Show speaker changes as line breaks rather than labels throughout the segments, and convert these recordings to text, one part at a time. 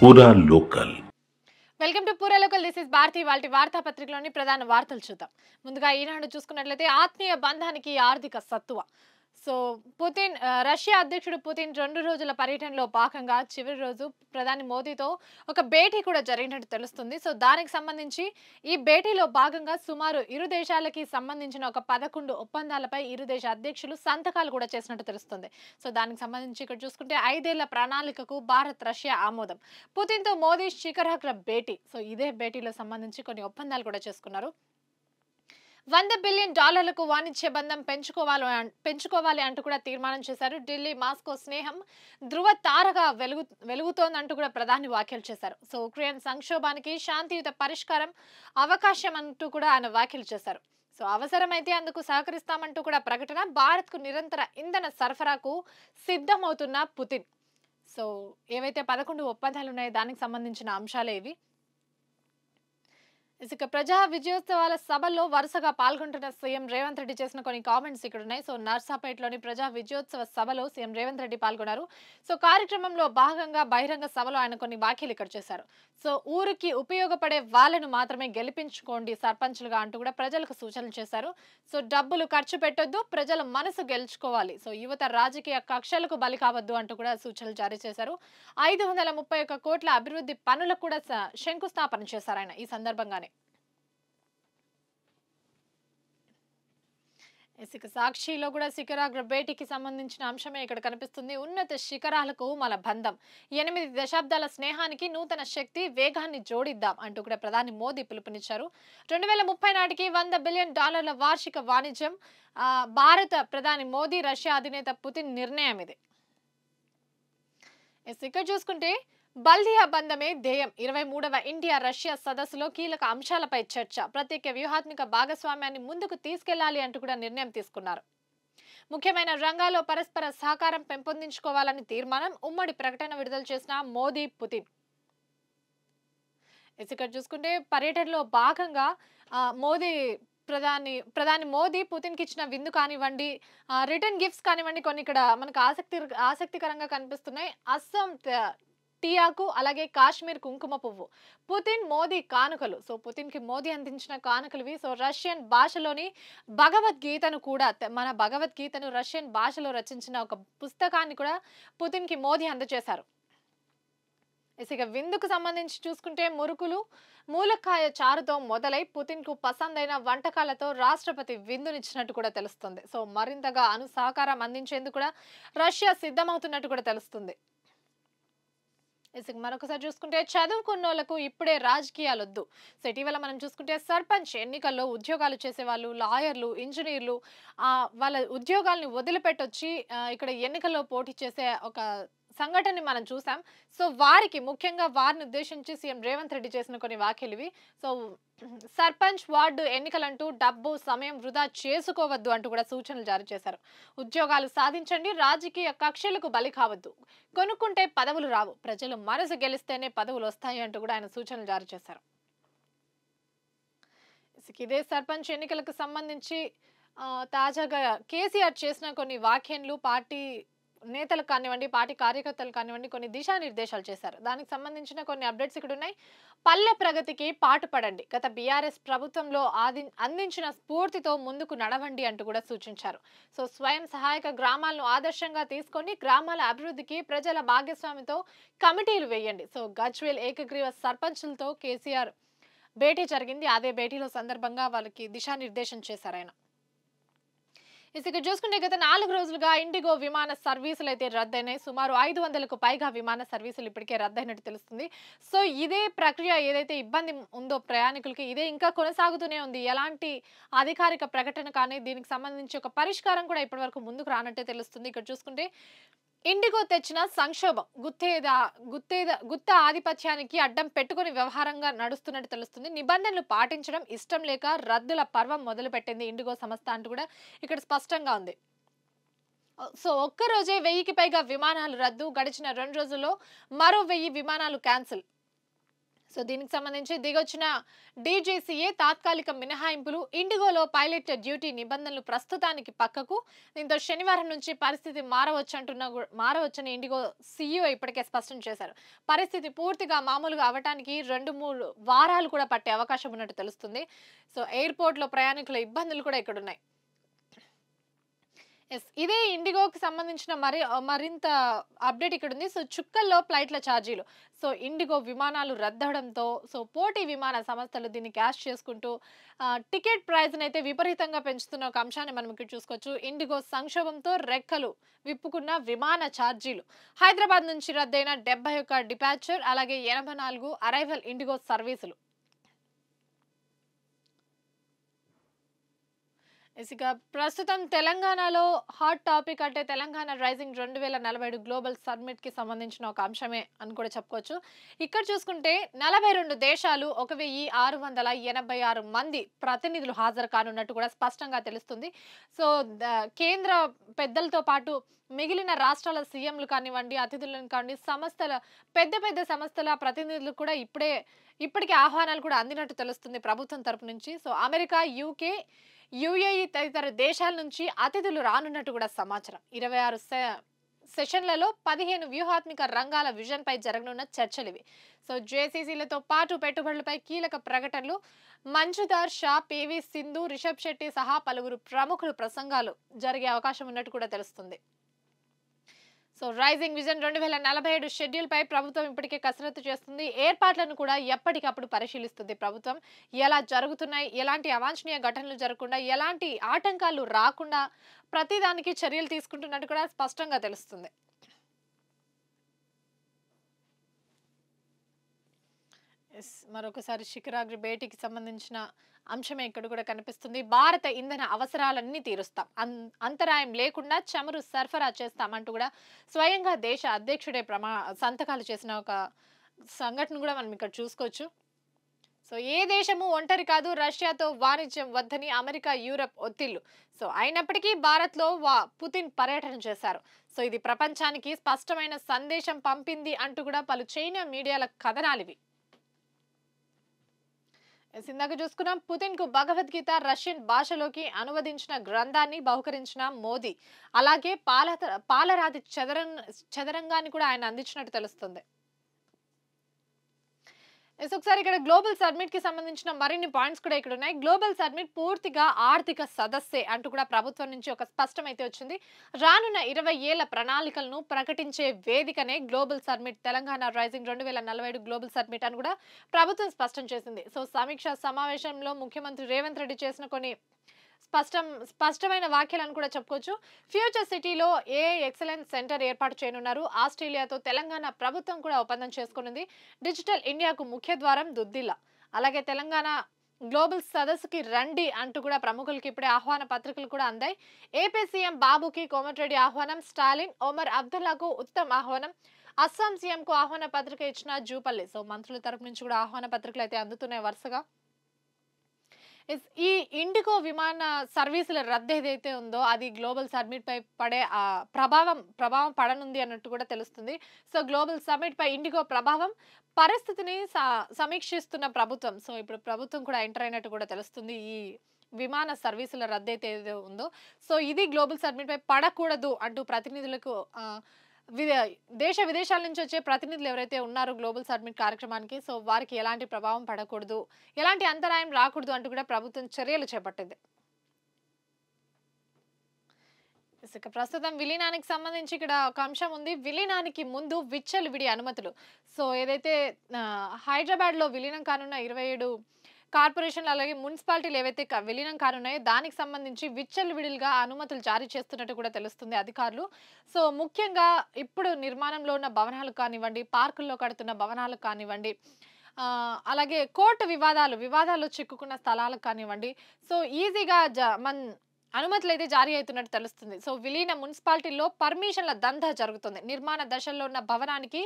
పూరా local.
Welcome to Pura local. This is Bharati. వాళ్ళ వార్తాపత్రికలోని ప్రధాన వార్తలు చూద్దాం. ముందుగా ఈనాడు చూసుకున్నట్లయితే ఆత్మీయ బంధానికి ఆర్థిక సత్తువ. సో పుతిన్ రష్యా అధ్యక్షుడు పుతిన్ 2 రోజుల పర్యటనలో భాగంగా చివరి రోజు ప్రధాని మోదీతో ఒక భేటీ కూడా జరిగినట్టు తెలుస్తుంది. సో దానికి సంబంధించి ఈ భేటీలో భాగంగా సుమారు ఇరు దేశాలకి సంబంధించిన ఒక 11 ఒప్పందాలపై ఇరు దేశ అధ్యక్షులు సంతకాలు కూడా చేసినట్టు తెలుస్తుంది. సో దానికి సంబంధించి ఇక్కడ చూసుకుంటే 5 ఏళ్ల ప్రణాళికకు భారత్ రష్యా ఆమోదం. పుతిన్తో మోదీ శిఖరాగ్ర భేటీ. సో ఇదే భేటీలో సంబంధించి కొన్ని ఒప్పందాలు కూడా చేసుకున్నారు. $100 బిలియన్ వాణిజ్య బంధం పెంచుకోవాలి అంటూ కూడా తీర్మానం చేశారు. ఢిల్లీ మాస్కో స్నేహం ధృవ తారగా వెలుగుతోందంటూ కూడా ప్రధాని వ్యాఖ్యలు చేశారు. సో ఉక్రెయిన్ సంక్షోభానికి శాంతియుత పరిష్కారం అవకాశం అంటూ కూడా ఆయన వ్యాఖ్యలు చేశారు. సో అవసరమైతే అందుకు సహకరిస్తామంటూ కూడా ప్రకటన. భారత్ కు నిరంతర ఇంధన సరఫరాకు సిద్ధమవుతున్న పుతిన్. సో ఏవైతే 11 ఒప్పందాలు ఉన్నాయో దానికి సంబంధించిన అంశాలే ఇవి. ఇక ప్రజా విజయోత్సవాల సభలో వరుసగా పాల్గొంటున్న సీఎం రేవంత్ రెడ్డి చేసిన కొన్ని కామెంట్స్ ఇక్కడ ఉన్నాయి. సో నర్సాపేటలోని ప్రజా విజయోత్సవ సభలో సీఎం రేవంత్ రెడ్డి పాల్గొన్నారు. సో కార్యక్రమంలో భాగంగా బహిరంగ సభలో ఆయన కొన్ని వ్యాఖ్యలు ఇక్కడ చేశారు. సో ఊరికి ఉపయోగపడే వాళ్ళను మాత్రమే గెలిపించుకోండి సర్పంచ్లుగా అంటూ కూడా ప్రజలకు సూచనలు చేశారు. సో డబ్బులు ఖర్చు పెట్టొద్దు, ప్రజల మనసు గెలుచుకోవాలి. సో యువత రాజకీయ కక్షలకు బలి కావద్దు అంటూ కూడా సూచనలు జారీ చేశారు. 531 కోట్ల అభివృద్ధి పనులకు కూడా శంకుస్థాపన చేశారు ఆయన ఈ సందర్భంగానే. ఇక సాక్షిలో కూడా శిఖరాగ్ర భేటీకి సంబంధించిన అంశమే ఇక్కడ కనిపిస్తుంది. ఉన్నత శిఖరాలకు మన బంధం, 8 దశాబ్దాల స్నేహానికి నూతన శక్తి వేగాన్ని జోడిద్దాం అంటూ కూడా ప్రధాని మోదీ పిలుపునిచ్చారు. 2030 నాటికి $100 బిలియన్ వార్షిక వాణిజ్యం భారత ప్రధాని మోదీ రష్యా అధినేత పుతిన్ నిర్ణయం ఇది. ఇక్కడ చూసుకుంటే బల్దియా బంధమే ధ్యేయం. 23వ ఇండియా రష్యా సదస్సులో కీలక అంశాలపై చర్చ. ప్రత్యేక వ్యూహాత్మక భాగస్వామ్యాన్ని ముందుకు తీసుకెళ్లాలి అంటూ కూడా నిర్ణయం తీసుకున్నారు. ముఖ్యమైన రంగాల్లో పరస్పర సహకారం పెంపొందించుకోవాలని తీర్మానం. ఉమ్మడి ప్రకటన విడుదల చేసిన మోదీ పుతిన్. ఇక్కడ చూసుకుంటే పర్యటనలో భాగంగా ప్రధాని మోదీ పుతిన్ కి ఇచ్చిన విందు కానివ్వండి, రిటర్న్ గిఫ్ట్స్ కానివ్వండి, కొన్ని ఇక్కడ మనకు ఆసక్తికరంగా కనిపిస్తున్నాయి. అస్సాం టీయాకు, అలాగే కాశ్మీర్ కుంకుమ పువ్వు, పుతిన్ మోదీ కానుకలు. సో పుతిన్ కి మోదీ అందించిన కానుకలు. సో రష్యన్ భాషలోని భగవద్గీతను కూడా, మన భగవద్గీతను రష్యన్ భాషలో రచించిన ఒక పుస్తకాన్ని కూడా పుతిన్ కి మోదీ అందజేశారు. ఇక విందుకు సంబంధించి చూసుకుంటే మురుకులు, మూలకాయ చారుతో మొదలై పుతిన్ కు పసందైన వంటకాలతో రాష్ట్రపతి విందునిచ్చినట్టు కూడా తెలుస్తుంది. సో మరింతగా సహకారం అందించేందుకు కూడా రష్యా సిద్ధమవుతున్నట్టు కూడా తెలుస్తుంది. మరొకసారి చూసుకుంటే చదువుకున్నోళ్లకు ఇప్పుడే రాజకీయాలు వద్దు. సో ఇటీవల మనం చూసుకుంటే సర్పంచ్ ఎన్నికల్లో ఉద్యోగాలు చేసే వాళ్ళు, లాయర్లు, ఇంజనీర్లు వాళ్ళ ఉద్యోగాల్ని వదిలిపెట్టొచ్చి ఇక్కడ ఎన్నికల్లో పోటీ చేసే ఒక సంఘటనని మనం చూసాం. సో వారికి ముఖ్యంగా వారిని ఉద్దేశించి సీఎం రేవంత్ రెడ్డి చేసిన కొన్ని వ్యాఖ్యలు ఇవి. సో సర్పంచ్ వార్డు ఎన్నికలంటూ డబ్బు సమయం వృధా చేసుకోవద్దు అంటూ కూడా సూచనలు జారీ చేశారు. ఉద్యోగాలు సాధించండి, రాజకీయ కక్షలకు బలి కావద్దు, కొనుక్కుంటే పదవులు రావు, ప్రజలు మనసు గెలిస్తేనే పదవులు వస్తాయి అంటూ కూడా ఆయన సూచనలు జారీ చేశారు. ఇదే సర్పంచ్ ఎన్నికలకు సంబంధించి తాజాగా కేసీఆర్ చేసిన కొన్ని వ్యాఖ్యలు పార్టీ నేతలు కానివ్వండి, పార్టీ కార్యకర్తలు కానివ్వండి, కొన్ని దిశానిర్దేశాలు చేశారు. దానికి సంబంధించిన కొన్ని అప్డేట్స్ ఇక్కడ ఉన్నాయి. పల్లె ప్రగతికి పాటుపడండి, గత బీఆర్ఎస్ ప్రభుత్వంలో అందించిన స్ఫూర్తితో ముందుకు నడవండి అంటూ కూడా సూచించారు. సో స్వయం సహాయక గ్రామాలను ఆదర్శంగా తీసుకొని గ్రామాల అభివృద్ధికి ప్రజల భాగస్వామ్యంతో కమిటీలు వేయండి. సో గజ్వేల్ ఏకగ్రీవ సర్పంచులతో కేసీఆర్ భేటీ జరిగింది. అదే భేటీలో సందర్భంగా వాళ్ళకి దిశానిర్దేశం చేశారు ఆయన. ఇక చూసుకుంటే గత 4 రోజులుగా ఇండిగో విమాన సర్వీసులు అయితే రద్దయినాయి. సుమారు 500కు పైగా విమాన సర్వీసులు ఇప్పటికే రద్దయినట్టు తెలుస్తుంది. సో ఇదే ప్రక్రియ ఏదైతే ఇబ్బంది ఉందో ప్రయాణికులకి, ఇదే ఇంకా కొనసాగుతూనే ఉంది. ఎలాంటి అధికారిక ప్రకటన కానీ దీనికి సంబంధించి ఒక పరిష్కారం కూడా ఇప్పటి వరకు ముందుకు రానట్టే తెలుస్తుంది. ఇక్కడ చూసుకుంటే ఇండిగో తెచ్చిన సంక్షోభం గుత్త ఆధిపత్యానికి అడ్డం పెట్టుకుని వ్యవహారంగా నడుస్తున్నట్టు తెలుస్తుంది. నిబంధనలు పాటించడం ఇష్టం లేక రద్దుల పర్వం మొదలుపెట్టింది ఇండిగో సంస్థ అంటూ కూడా ఇక్కడ స్పష్టంగా ఉంది. సో ఒక్క రోజే 1000కి పైగా విమానాలు రద్దు. గడిచిన 2 రోజుల్లో మరో 1000 విమానాలు క్యాన్సిల్. సో దీనికి సంబంధించి దిగొచ్చిన డీజీసీఏ తాత్కాలిక మినహాయింపులు, ఇండిగోలో పైలట్ డ్యూటీ నిబంధనలు ప్రస్తుతానికి పక్కకు. దీంతో శనివారం నుంచి పరిస్థితి మారవచ్చని ఇండిగో సీఈఓ ఇప్పటికే స్పష్టం చేశారు. పరిస్థితి పూర్తిగా మామూలుగా అవటానికి 2-3 వారాలు కూడా పట్టే అవకాశం ఉన్నట్టు తెలుస్తుంది. సో ఎయిర్పోర్ట్లో ప్రయాణికుల ఇబ్బందులు కూడా ఇక్కడ ఉన్నాయి. ఇదే ఇండిగోకి సంబంధించిన మరింత అప్డేట్ ఇక్కడ ఉంది. సో చుక్కల్లో ఫ్లైట్ల ఛార్జీలు. సో ఇండిగో విమానాలు రద్దవడంతో పోటీ విమాన సంస్థలు దీన్ని క్యాష్ చేసుకుంటూ టికెట్ ప్రైస్ని అయితే విపరీతంగా పెంచుతున్న ఒక అంశాన్ని మనం ఇక్కడ చూసుకోవచ్చు. ఇండిగో సంక్షోభంతో రెక్కలు విప్పుకున్న విమాన ఛార్జీలు. హైదరాబాద్ నుంచి రద్దయిన 71 డిపార్చర్, అలాగే 84 అరైవల్ ఇండిగో సర్వీసులు. ఇక ప్రస్తుతం తెలంగాణలో హాట్ టాపిక్ అంటే తెలంగాణ రైజింగ్ 2047 గ్లోబల్ సమ్మిట్ కి సంబంధించిన ఒక అంశమే అని కూడా చెప్పుకోవచ్చు. ఇక్కడ చూసుకుంటే 42 దేశాలు 1686 మంది ప్రతినిధులు హాజరు కానున్నట్టు కూడా స్పష్టంగా తెలుస్తుంది. సో కేంద్ర పెద్దలతో పాటు మిగిలిన రాష్ట్రాల సీఎంలు కానివ్వండి, అతిథులను కానివ్వండి, పెద్ద సంస్థల ప్రతినిధులు కూడా ఇప్పటికే ఆహ్వానాలు కూడా అందినట్టు తెలుస్తుంది ప్రభుత్వం తరపు నుంచి. సో అమెరికా, యూకే, యుఏఈ తదితర దేశాల నుంచి అతిథులు రానున్నట్టు కూడా సమాచారం. 26 సెషన్లలో 15 వ్యూహాత్మక రంగాల విజన్ పై జరగనున్న చర్చలివి. సో జేసీసీలతో పాటు పెట్టుబడులపై కీలక ప్రకటనలు. మంజుదార్ షా, పివి సింధు, రిషబ్ శెట్టి సహా పలువురు ప్రముఖులు ప్రసంగాలు జరిగే అవకాశం ఉన్నట్టు కూడా తెలుస్తుంది. సో రైజింగ్ విజన్ 2047 షెడ్యూల్ పై ప్రభుత్వం ఇప్పటికే కసరత్తు చేస్తుంది. ఏర్పాట్లను కూడా ఎప్పటికప్పుడు పరిశీలిస్తుంది ప్రభుత్వం. ఎలా జరుగుతున్నాయి, ఎలాంటి అవాంఛనీయ ఘటనలు జరగకుండా, ఎలాంటి ఆటంకాలు రాకుండా ప్రతిదానికి చర్యలు తీసుకుంటున్నట్టు కూడా స్పష్టంగా తెలుస్తుంది. మరొకసారి శిఖరాగ్ర భేటీకి సంబంధించిన అంశమే ఇక్కడ కూడా కనిపిస్తుంది. భారత ఇంధన అవసరాలన్నీ తీరుస్తాం, అంతరాయం లేకుండా చమురు సరఫరా చేస్తామంటూ కూడా స్వయంగా దేశ అధ్యక్షుడే సంతకాలు చేసిన ఒక సంఘటన కూడా మనం ఇక్కడ చూసుకోవచ్చు. సో ఏ దేశము ఒంటరి కాదు, రష్యాతో వాణిజ్యం వద్దని అమెరికా, యూరప్ ఒత్తిళ్లు. సో అయినప్పటికీ భారత్లో పుతిన్ పర్యటన చేశారు. సో ఇది ప్రపంచానికి స్పష్టమైన సందేశం పంపింది అంటూ కూడా పలు చైనా మీడియాల కథనాలు ఇవి. ఇందాక చూసుకున్నాం, పుతిన్ కు భగవద్గీత రష్యన్ భాషలోకి అనువదించిన గ్రంథాన్ని బహుకరించిన మోదీ. అలాగే పాలరాతి చదరంగాన్ని కూడా ఆయన అందించినట్టు తెలుస్తుంది. ఒకసారి ఇక్కడ గ్లోబల్ సమ్మిట్ కి సంబంధించిన మరిన్ని పాయింట్స్ కూడా ఇక్కడ ఉన్నాయి. గ్లోబల్ సమ్మిట్ పూర్తిగా ఆర్థిక సదస్సే అంటూ కూడా ప్రభుత్వం నుంచి ఒక స్పష్టమైతే వచ్చింది. రానున్న 20 ఏళ్ల ప్రణాళికలను ప్రకటించే వేదికనే global summit. Telangana rising 2047 global summit అని కూడా ప్రభుత్వం స్పష్టం చేసింది. సో సమీక్ష సమావేశంలో ముఖ్యమంత్రి రేవంత్ రెడ్డి చేసిన కొన్ని స్పష్టమైన వ్యాఖ్యలను కూడా చెప్పుకోవచ్చు. ఫ్యూచర్ సిటీలో ఏఐ ఎక్సలెన్స్ సెంటర్ ఏర్పాటు చేయనున్నారు. ఆస్ట్రేలియాతో తెలంగాణ ప్రభుత్వం కూడా ఒప్పందం చేసుకున్నది. డిజిటల్ ఇండియాకు ముఖ్య ద్వారం దుద్దిల్ల. అలాగే తెలంగాణ గ్లోబల్ సదస్సుకి రండి అంటూ కూడా ప్రముఖులకి ఇప్పుడే ఆహ్వాన పత్రికలు కూడా అందాయి. ఏపీ సీఎం బాబుకి కోమటిరెడ్డి ఆహ్వానం, స్టాలిన్, ఒమర్ అబ్దుల్లాకు ఉత్తమ్ ఆహ్వానం, అస్సాం సీఎం కు ఆహ్వాన పత్రిక ఇచ్చిన జూపల్లి. సో మంత్రుల తరపు నుంచి కూడా ఆహ్వాన పత్రికలు అయితే అందుతున్నాయి వరుసగా. ఈ ఇండిగో విమాన సర్వీసుల రద్దు ఏదైతే ఉందో అది గ్లోబల్ సమ్మిట్ పై పడే ప్రభావం పడనుంది అన్నట్టు కూడా తెలుస్తుంది. సో గ్లోబల్ సమ్మిట్ పై ఇండిగో ప్రభావం పరిస్థితిని సమీక్షిస్తున్న ప్రభుత్వం. సో ఇప్పుడు ప్రభుత్వం కూడా ఎంటర్ అయినట్టు కూడా తెలుస్తుంది. ఈ విమాన సర్వీసుల రద్దు అయితే ఏదో ఉందో సో ఇది గ్లోబల్ సమ్మిట్ పై పడకూడదు అంటూ ప్రతినిధులకు దేశ విదేశాల నుంచి వచ్చే ప్రతినిధులు ఎవరైతే ఉన్నారో గ్లోబల్ సమ్మిట్ కార్యక్రమానికి సో వారికి ఎలాంటి ప్రభావం పడకూడదు, ఎలాంటి అంతరాయం రాకూడదు అంటూ కూడా ప్రభుత్వం చర్యలు చేపట్టింది. ప్రస్తుతం విలీనానికి సంబంధించి ఇక్కడ ఒక అంశం ఉంది. విలీనానికి ముందు విచ్చలవిడి అనుమతులు. సో ఏదైతే హైదరాబాద్ లో విలీనం కానున్న 27 కార్పొరేషన్లు అలాగే మున్సిపాలిటీలు ఏవైతే విలీనం కానున్నాయో దానికి సంబంధించి విచ్చలవిడిగా అనుమతులు జారీ చేస్తున్నట్టు కూడా తెలుస్తుంది అధికారులు. సో ముఖ్యంగా ఇప్పుడు నిర్మాణంలో ఉన్న భవనాలకు కానివ్వండి, పార్కుల్లో కడుతున్న భవనాలకు కానివ్వండి, అలాగే కోర్టు వివాదాలు చిక్కుకున్న స్థలాలకు కానివ్వండి, సో ఈజీగా అనుమతులు అయితే జారీ అవుతున్నట్టు తెలుస్తుంది. సో విలీన మున్సిపాలిటీల్లో పర్మిషన్ల దందా జరుగుతుంది. నిర్మాణ దశల్లో ఉన్న భవనానికి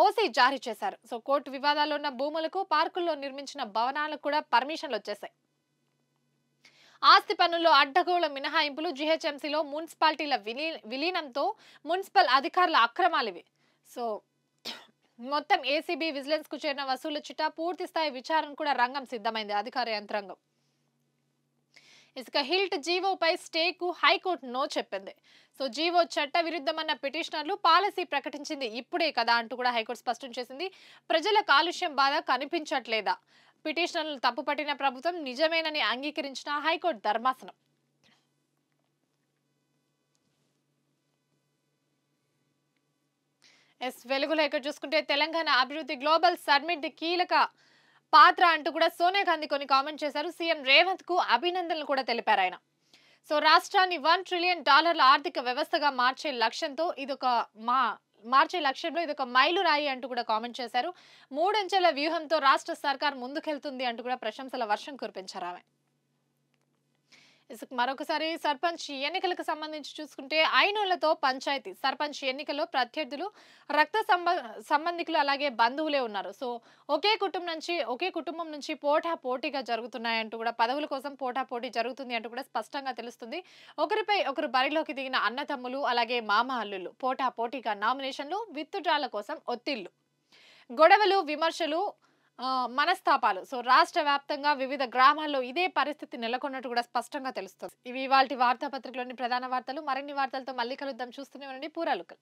ఓసీ జారీ చేశారు. సో కోర్టు వివాదాల్లో ఉన్న భూములకు, పార్కుల్లో నిర్మించిన భవనాలకు కూడా పర్మిషన్లు వచ్చేసాయి. ఆస్తి పన్నుల్లో అడ్డగోళ్ల మినహాయింపులు, జీహెచ్ఎంసీలో మున్సిపాలిటీల విలీనంతో మున్సిపల్ అధికారుల అక్రమాలు ఇవి. సో మొత్తం ఏసీబీ విజిలెన్స్ కు చేరిన వసూళ్ల చిట్టా పూర్తి స్థాయి విచారణ కూడా రంగం సిద్ధమైంది అధికార యంత్రాంగం. ఇసుక హిల్ట్ జీవోపై స్టేకు హైకోర్టు నో చెప్పింది. సో జీవో చట్ట విరుద్ధమన్న పిటిషనర్లు పాలసీ ప్రకటించింది ఇప్పుడే కదా అంటూ కూడా హైకోర్టు స్పష్టం చేసింది. ప్రజల కాలుష్యం బాధ కనిపించట్లేదా? పిటిషనర్లు తప్పుపట్టిన ప్రభుత్వం నిజమేనని అంగీకరించిన హైకోర్టు ధర్మాసనం. వెలుగులో ఇక్కడ చూసుకుంటే తెలంగాణ అభివృద్ధి గ్లోబల్ సమ్మిట్ కీలక పాత్ర అంటూ కూడా సోనియా గాంధీ కొన్ని కామెంట్ చేశారు. సీఎం రేవంత్ కు అభినందనలు కూడా తెలిపారు ఆయన. సో రాష్ట్రాన్ని $1 ట్రిలియన్ ఆర్థిక వ్యవస్థగా మార్చే లక్ష్యంలో ఇదొక మైలురాయి అంటూ కూడా కామెంట్ చేశారు. 3 అంచెల వ్యూహంతో రాష్ట్ర సర్కార్ ముందుకెళ్తుంది అంటూ కూడా ప్రశంసల వర్షం కురిపించారు ఆమె. మరొకసారి సర్పంచ్ ఎన్నికలకు సంబంధించి చూసుకుంటే ఐనోళ్లతో పంచాయతీ. సర్పంచ్ ఎన్నికల్లో ప్రత్యర్థులు రక్త సంబంధికులు అలాగే బంధువులే ఉన్నారు. సో ఒకే కుటుంబం నుంచి పోటాపోటీగా జరుగుతున్నాయంటూ కూడా పదవుల కోసం పోటాపోటీ జరుగుతుంది అంటూ కూడా స్పష్టంగా తెలుస్తుంది. ఒకరిపై ఒకరు బరిలోకి దిగిన అన్నతమ్ములు అలాగే మామ అల్లుళ్ళు పోటాపోటీగా నామినేషన్లు, విత్డ్రాల కోసం ఒత్తిళ్లు, గొడవలు, విమర్శలు, మనస్తాపాలు. సో రాష్ట్ర వ్యాప్తంగా వివిధ గ్రామాల్లో ఇదే పరిస్థితి నెలకొన్నట్టు కూడా స్పష్టంగా తెలుస్తుంది. ఇవి ఇవాల్టి వార్తాపత్రికలోని ప్రధాన వార్తలు. మరిన్ని వార్తలతో మళ్ళీ కలుద్దాం. చూస్తూనే ఉండండి పూరాలుకల్.